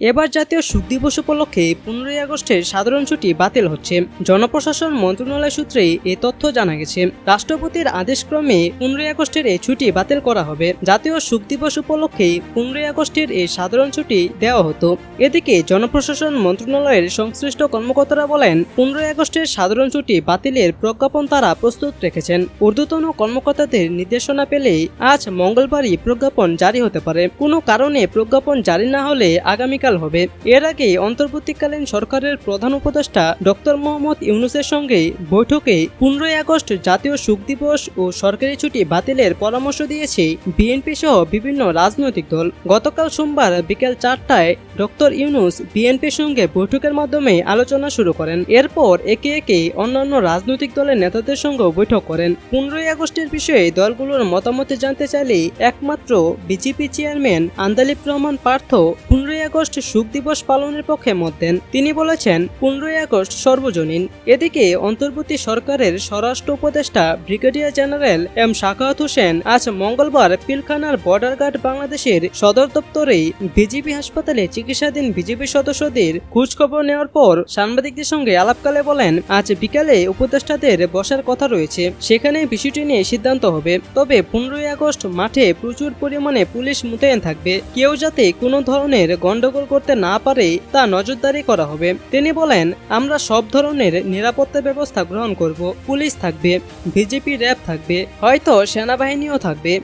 এবার জাতীয় শোক দিবস উপলক্ষে 15ই আগস্টের সাধারণ ছুটি বাতিল হচ্ছে। জনপ্রশাসন মন্ত্রণালয় সূত্রে এ তথ্য জানা গেছে। রাষ্ট্রপতির আদেশক্রমে 15ই আগস্টের এই ছুটি বাতিল করা হবে। জাতীয় শোক দিবস উপলক্ষে 15ই আগস্টের এই সাধারণ ছুটি দেওয়া হতো। এদিকে জনপ্রশাসন মন্ত্রণালয়ের সংশ্লিষ্ট কর্মকর্তারা বলেন, 15ই আগস্টের সাধারণ ছুটি বাতিলের প্রজ্ঞাপন তারা প্রস্তুত রেখেছেন। ঊর্ধ্বতন কর্মকর্তাদের নির্দেশনা পেলেই আজ মঙ্গলবারই প্রজ্ঞাপন জারি হতে পারে। কোনো কারণে প্রজ্ঞাপন জারি না হলে আগামীকাল হবে। এর আগে অন্তর্বর্তীকালীন সরকারের প্রধান উপদেষ্টা ডক্টর মোহাম্মদ ইউনূসের সঙ্গে বৈঠকে 15ই আগস্ট জাতীয় শোক দিবস ও সরকারি ছুটি বাতিলের পরামর্শ দিয়েছে বিএনপি সহ বিভিন্ন রাজনৈতিক দল। গতকাল সোমবার বিকেল 4টায় ডক্টর ইউনূস বিএনপির সঙ্গে বৈঠকের মাধ্যমে আলোচনা শুরু করেন। এরপর একে একে অন্যান্য রাজনৈতিক দলের নেতাদের সঙ্গেও বৈঠক করেন। 15ই আগস্টের বিষয়ে দলগুলোর মতামত জানতে চাইলে একমাত্র বিজেপি চেয়ারম্যান আন্দালিব রহমান পার্থ 15ই আগস্ট শোক দিবস পালনের পক্ষে মত দেন। তিনি বলেছেন, 15ই আগস্ট সর্বজনীন। এদিকে অন্তর্বর্তী সরকারের স্বরাষ্ট্র উপদেষ্টা brigadier general M Sakhawat Hossain আজ মঙ্গলবার পিলখানার বর্ডার গার্ড বাংলাদেশের সদর দপ্তরে বিজিবি হাসপাতালে চিকিৎসাধীন বিজেপি সদস্যদের খোঁজখবর নেওয়ার পর সাংবাদিকদের সঙ্গে আলাপকালে বলেন, আজ বিকালে উপদেষ্টাদের বসার কথা রয়েছে, সেখানে বিষয়টি নিয়ে সিদ্ধান্ত হবে। তবে 15ই আগস্ট মাঠে প্রচুর পরিমাণে পুলিশ মোতায়েন থাকবে। কেউ যাতে কোনো ধরনের গন্ডগোল করতে না পারে তা নজরদারি করা হবে। তিনি বলেন, আমরা সব ধরনের নিরাপত্তা ব্যবস্থা গ্রহণ করব। পুলিশ থাকবে, বিজেপি র্যাব থাকবে, হয়তো সেনাবাহিনীও থাকবে।